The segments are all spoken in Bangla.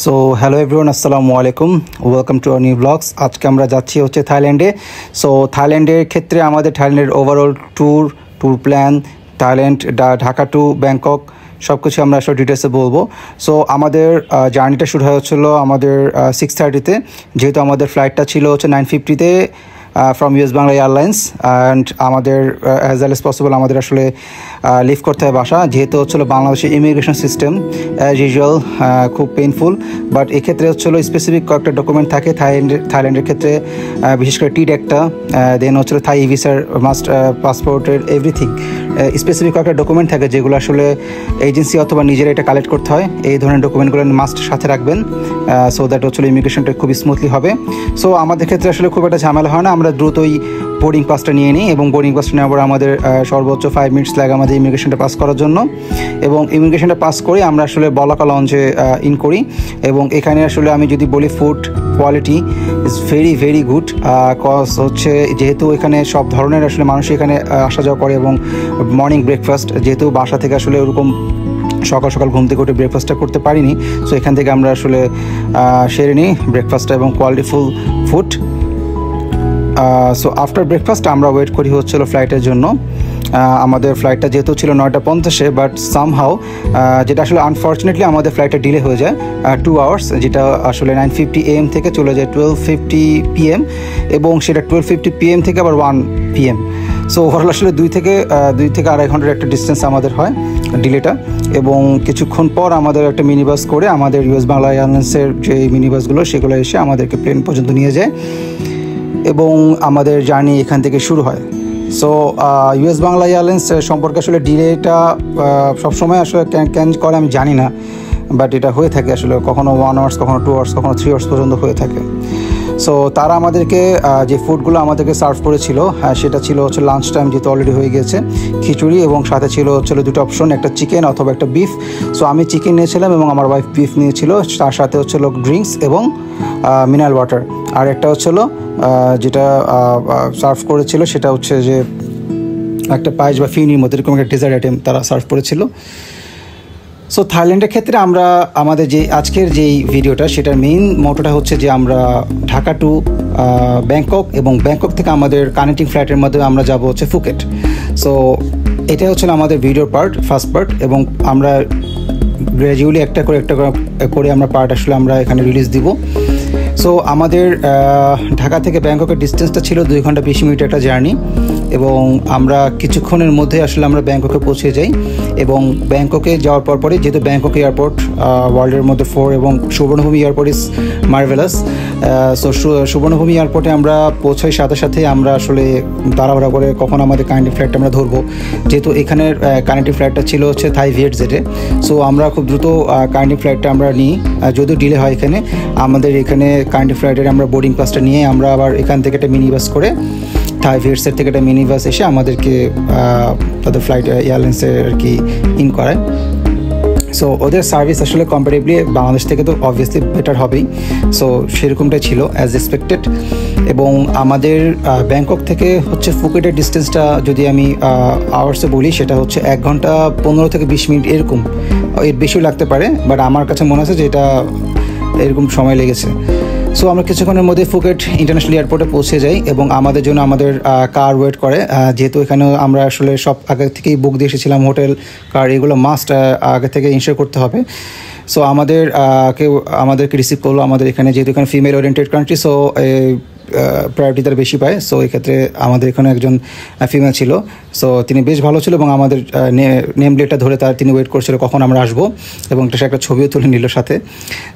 সো হ্যালো এভরিওয়ান, আসসালামু আলাইকুম, welcome to our new blogs. আজকে আমরা যাচ্ছি হচ্ছে থাইল্যান্ডে। সো থাইল্যান্ডের ক্ষেত্রে আমাদের থাইল্যান্ডের overall tour plan, Thailand Dhaka two Bangkok সব কিছু আমরা আসলে ডিটেলসে বলবো। সো আমাদের জার্নিটা শুরু হয়েছিলো আমাদের 6:30-তে, যেহেতু আমাদের ফ্লাইটটা ছিল হচ্ছে 9:50-তে from US Bangla Airlines. And আমাদের অ্যাজ ওয়েল এজ পসিবল আমাদের আসলে লিভ করতে হয় বাসা, যেহেতু হচ্ছিলো বাংলাদেশের ইমিগ্রেশন সিস্টেম অ্যাজ ইউজুয়াল খুব পেইনফুল। বাট এক্ষেত্রে হচ্ছিলো স্পেসিফিক কয়েকটা ডকুমেন্ট থাকে থাইল্যান্ডের ক্ষেত্রে, বিশেষ করে টিড একটা, দেন হচ্ছিলো থাই ভিসার মাস্ট, পাসপোর্টের এভরিথিং স্পেসিফিক কয়েকটা ডকুমেন্ট থাকে যেগুলো আসলে এজেন্সি অথবা নিজেরা এটা কালেক্ট করতে হয়। এই ধরনের ডকুমেন্টগুলো মাস্ট সাথে রাখবেন, সো দ্যাট হচ্ছিলো ইমিগ্রেশনটা খুব স্মুথলি হবে। সো আমাদের ক্ষেত্রে আসলে খুব একটা ঝামেলা হয় না, আমরা দ্রুতই বোর্ডিং পাসটা নিয়ে নিই এবং বোর্ডিং পাসটা নেওয়ার পর আমাদের সর্বোচ্চ 5 মিনিটস লাগে আমাদের ইমিগ্রেশনটা পাস করার জন্য। এবং ইমিগ্রেশনটা পাস করে আমরা আসলে বলাকা লঞ্চে ইন করি। এবং এখানে আসলে আমি যদি বলি food quality is very very good, cause হচ্ছে যেহেতু এখানে সব ধরনের আসলে মানুষ এখানে আসা যাওয়া করে। এবং মর্নিং ব্রেকফাস্ট, যেহেতু বাসা থেকে আসলে ওরকম সকাল সকাল ঘুম থেকে উঠে ব্রেকফাস্টটা করতে পারিনি, সো এখান থেকে আমরা আসলে সেরে নিই ব্রেকফাস্টটা এবং কোয়ালিটিফুল ফুড। সো আফটার ব্রেকফাস্ট আমরা ওয়েট করি হচ্ছিলো ফ্লাইটের জন্য। আমাদের ফ্লাইটটা যেহেতু ছিল 9:50, বাট সামহাও যেটা আসলে আনফর্চুনেটলি আমাদের ফ্লাইটটা ডিলে হয়ে যায় 2 আওয়ার্স, যেটা আসলে 9:50 AM থেকে চলে যায় 12:50 PM, এবং সেটা 12:50 PM থেকে আবার 1 PM। সো ওভারঅল আসলে 2 থেকে 2.5 ঘন্টার একটা ডিস্টেন্স আমাদের হয় ডিলেটা। এবং কিছুক্ষণ পর আমাদের একটা মিনি বাস করে আমাদের US বাংলা এয়ারলাইন্সের যে মিনি বাসগুলো সেগুলো এসে আমাদেরকে প্লেন পর্যন্ত নিয়ে যায় এবং আমাদের জার্নি এখান থেকে শুরু হয়। সো US বাংলা এয়ারলাইন্স সম্পর্কে আসলে ডিলেটা সবসময় আসলে ক্যান করে আমি জানি না, বাট এটা হয়ে থাকে আসলে, কখনো 1 আওয়ার্স, কখনো 2 আওয়ার্স, কখনো 3 আওয়ার্স পর্যন্ত হয়ে থাকে। সো তারা আমাদেরকে যে ফুডগুলো আমাদেরকে সার্ভ করেছিল সেটা ছিল হচ্ছে লাঞ্চ টাইম, যেহেতু অলরেডি হয়ে গিয়েছে, খিচুড়ি এবং সাথে ছিল দুটো অপশন, একটা চিকেন অথবা একটা বিফ। সো আমি চিকেন নিয়েছিলাম এবং আমার ওয়াইফ বিফ নিয়েছিল, তার সাথে হচ্ছিল ড্রিঙ্কস এবং মিনারেল ওয়াটার। আর একটা হচ্ছিল যেটা সার্ভ করেছিল সেটা হচ্ছে যে একটা পায়েস বা ফিনির মধ্যে এরকম একটা ডেজার্ট আইটেম তারা সার্ভ করেছিল। সো থাইল্যান্ডের ক্ষেত্রে আমরা আমাদের যে আজকের যেই ভিডিওটা সেটার মেইন মোটোটা হচ্ছে যে আমরা ঢাকা টু ব্যাংকক এবং ব্যাংকক থেকে আমাদের কানেক্টিং ফ্লাইটের মধ্যে আমরা যাব হচ্ছে ফুকেট। সো এটা হচ্ছে আমাদের ভিডিওর ফার্স্ট পার্ট, এবং আমরা গ্র্যাজুয়ালি একটা করে আমরা পার্ট আসলে আমরা এখানে রিলিজ দিব। সো আমাদের ঢাকা থেকে ব্যাংককের ডিস্টেন্সটা ছিল 2 ঘন্টা 20 মিনিট একটা জার্নি, এবং আমরা কিছুক্ষণের মধ্যে আসলে আমরা ব্যাংককে পৌঁছে যাই। এবং ব্যাংককে যাওয়ার পরই, যেহেতু ব্যাংকক এয়ারপোর্ট ওয়ার্ল্ডের মধ্যে 4 এবং সুবর্ণভূমি এয়ারপোর্ট ইজ মার্ভেলাস। সো সুবর্ণভূমি এয়ারপোর্টে আমরা পৌঁছাই সাথে আমরা আসলে তাড়াহুড়া করে কখন আমাদের কানেক্টিং ফ্লাইটটা আমরা ধরবো, যেহেতু এখানের কানেক্টিং ফ্লাইটটা ছিল হচ্ছে থাই ভিয়েটজেটে। সো আমরা খুব দ্রুত কানেক্টিং ফ্লাইটটা আমরা নিই, যদিও ডিলে হয় এখানে। আমাদের এখানে কানেক্টিং ফ্লাইটের আমরা বোর্ডিং পাসটা নিয়ে আমরা আবার এখান থেকে একটা মিনি বাস করে থাই ভিয়েটসের থেকে একটা মিনি বাস এসে আমাদেরকে তাদের ফ্লাইট এয়ারলাইন্সের আর কি ইন করায়। সো ওদের সার্ভিস আসলে কম্পারেটিভলি বাংলাদেশ থেকে তো অবভিয়াসলি বেটার হবেই। সো সেরকমটাই ছিল অ্যাজ এক্সপেক্টেড। এবং আমাদের ব্যাংকক থেকে হচ্ছে ফুকেটের ডিস্টেন্সটা যদি আমি আওয়ার্সে বলি, সেটা হচ্ছে 1 ঘন্টা 15 থেকে 20 মিনিট, এরকম এর বেশিও লাগতে পারে, বাট আমার কাছে মনে হচ্ছে যে এটা এরকম সময় লেগেছে। সো আমরা কিছুক্ষণের মধ্যে ফুকেট ইন্টারন্যাশনাল এয়ারপোর্টে পৌঁছে যাই এবং আমাদের জন্য আমাদের কার ওয়েট করে, যেহেতু এখানে আমরা আসলে সব আগে থেকেই বুক দিয়ে এসেছিলাম, হোটেল, কার, এগুলো মাস্ট আগে থেকে ইনশিওর করতে হবে। সো আমাদেরকে রিসিভ করলো আমাদের এখানে, যেহেতু এখানে female oriented country, so priority তারা বেশি পায়। সো এক্ষেত্রে আমাদের এখানে একজন ফিমেল ছিল, সো তিনি বেশ ভালো ছিল এবং আমাদের নেম প্লেটটা ধরে তিনি ওয়েট করছিল কখন আমরা আসবো, এবং সে একটা ছবিও তুলে নিল সাথে।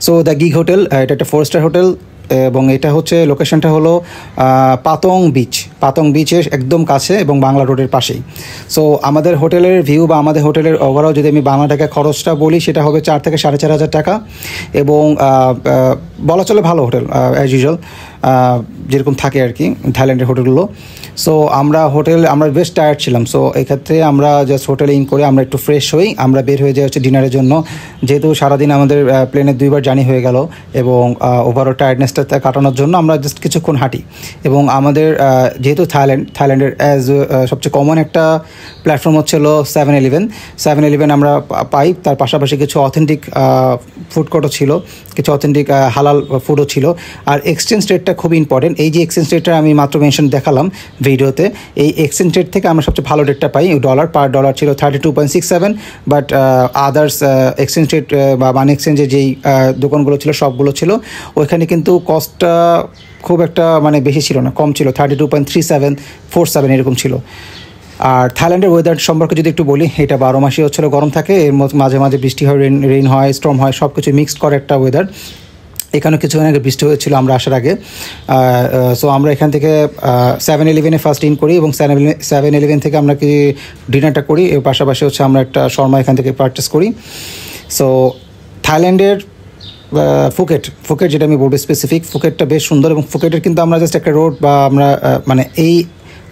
সো দ্য গিগ হোটেল, এটা একটা 4-স্টার হোটেল, এবং এটা হচ্ছে লোকেশনটা হলো পাতং বিচের একদম কাছে এবং বাংলা রোডের পাশেই। সো আমাদের হোটেলের ভিউ বা আমাদের হোটেলের ওভারঅল যদি আমি বাংলা টাকা খরচটা বলি, সেটা হবে 4 থেকে 4,500 টাকা। এবং বলা চলে ভালো হোটেল, অ্যাজ ইউজুয়াল যেরকম থাকে আর কি থাইল্যান্ডের হোটেলগুলো। সো আমরা বেশ টায়ার্ড ছিলাম, সো এক্ষেত্রে আমরা জাস্ট হোটেলে ইন করে আমরা একটু ফ্রেশ হই, আমরা বের হয়ে যাই হচ্ছে ডিনারের জন্য, যেহেতু সারাদিন আমাদের প্লেনে 2বার জার্নি হয়ে গেল এবং ওভারঅল টায়ার্ডনেসটা রাতটা কাটানোর জন্য আমরা জাস্ট কিছুক্ষণ হাঁটি। এবং আমাদের যেহেতু থাইল্যান্ডের সবচেয়ে কমন একটা প্ল্যাটফর্ম হচ্ছিল 7-Eleven আমরা পাই। তার পাশাপাশি কিছু অথেন্টিক ফুড কোর্টও ছিল, কিছু অথেন্টিক হালাল ফুডও ছিল। আর এক্সচেঞ্জ রেটটা খুব ইম্পর্টেন্ট। এই যে এক্সচেঞ্জ রেটটা আমি মাত্র মেনশন দেখালাম ভিডিওতে, এই এক্সচেঞ্জ রেট থেকে আমরা সবচেয়ে ভালো রেটটা পাই। পার ডলার ছিল 32.67, বাট আদার্স এক্সচেঞ্জ রেট বা মানি এক্সচেঞ্জে যেই দোকানগুলো ছিল সবগুলো ছিল, ওইখানে কিন্তু কস্টটা খুব একটা মানে বেশি ছিল না, কম ছিল, 32.3747 এরকম ছিল। আর থাইল্যান্ডের ওয়েদার সম্পর্কে যদি একটু বলি, এটা 12 মাসই হচ্ছিল গরম থাকে, এর মাঝে মাঝে বৃষ্টি হয়, রেইন হয়, স্টর্ম হয়, সব কিছু মিক্সড করে একটা ওয়েদার। এখানেও কিছুক্ষণ আগে বৃষ্টি হয়েছিল আমরা আসার আগে। সো আমরা এখান থেকে 7-Eleven ফার্স্ট ইন করি এবং 7-Eleven থেকে আমরা কি ডিনারটা করি। এর পাশাপাশি হচ্ছে আমরা একটা শর্মা এখান থেকে পারচেস করি। সো থাইল্যান্ডের ফুকেট যেটা আমি বলবো স্পেসিফিক, ফুকেটটা বেশ সুন্দর। এবং ফুকেটের কিন্তু আমরা জাস্ট একটা রোড বা আমরা মানে এই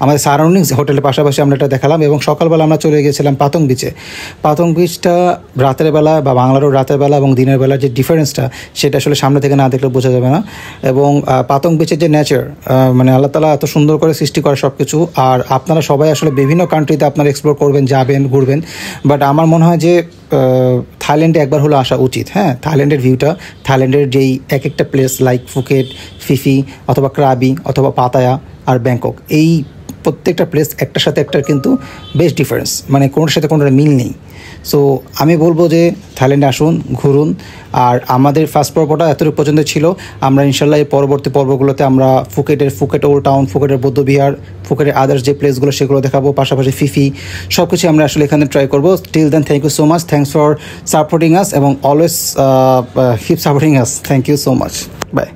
আমাদের সারাউন্ডিংস হোটেলের পাশাপাশি আমরা এটা দেখালাম। এবং সকালবেলা আমরা চলে গিয়েছিলাম পাতং বিচে। পাতং বিচটা রাতের বেলা বা বাংলারও রাতের বেলা এবং দিনের বেলা যে ডিফারেন্সটা, সেটা আসলে সামনে থেকে না দেখলে বোঝা যাবে না। এবং পাতং বিচের যে নেচার, মানে আল্লাহ তাআলা এত সুন্দর করে সৃষ্টি করে সব কিছু। আর আপনারা সবাই আসলে বিভিন্ন কান্ট্রিতে আপনারা এক্সপ্লোর করবেন, যাবেন, ঘুরবেন, বাট আমার মনে হয় যে থাইল্যান্ডে একবার হলো আসা উচিত। হ্যাঁ, থাইল্যান্ডের ভিউটা, থাইল্যান্ডের যেই এক একটা প্লেস লাইক ফুকেট, ফিফি অথবা ক্রাবি অথবা পাতায়া আর ব্যাংকক, এই প্রত্যেকটা প্লেস একটার সাথে একটার কিন্তু বেশ ডিফারেন্স, মানে কোনোটার সাথে কোনোটার মিল নেই। সো আমি বলবো যে থাইল্যান্ডে আসুন, ঘুরুন। আর আমাদের ফার্স্ট পর্বটা এতটুকু পর্যন্ত ছিল। আমরা ইনশাল্লাহ এই পরবর্তী পর্বগুলোতে আমরা ফুকেট ওল্ড টাউন, ফুকেটের বৌদ্ধবিহার, ফুকেটের আদার্স যে প্লেসগুলো সেগুলো দেখাবো, পাশাপাশি ফিফি, সব কিছু আমরা আসলে এখানে ট্রাই করবো। Till then, thank you so much, thanks for supporting us এবং always keep supporting us. Thank you so much, by.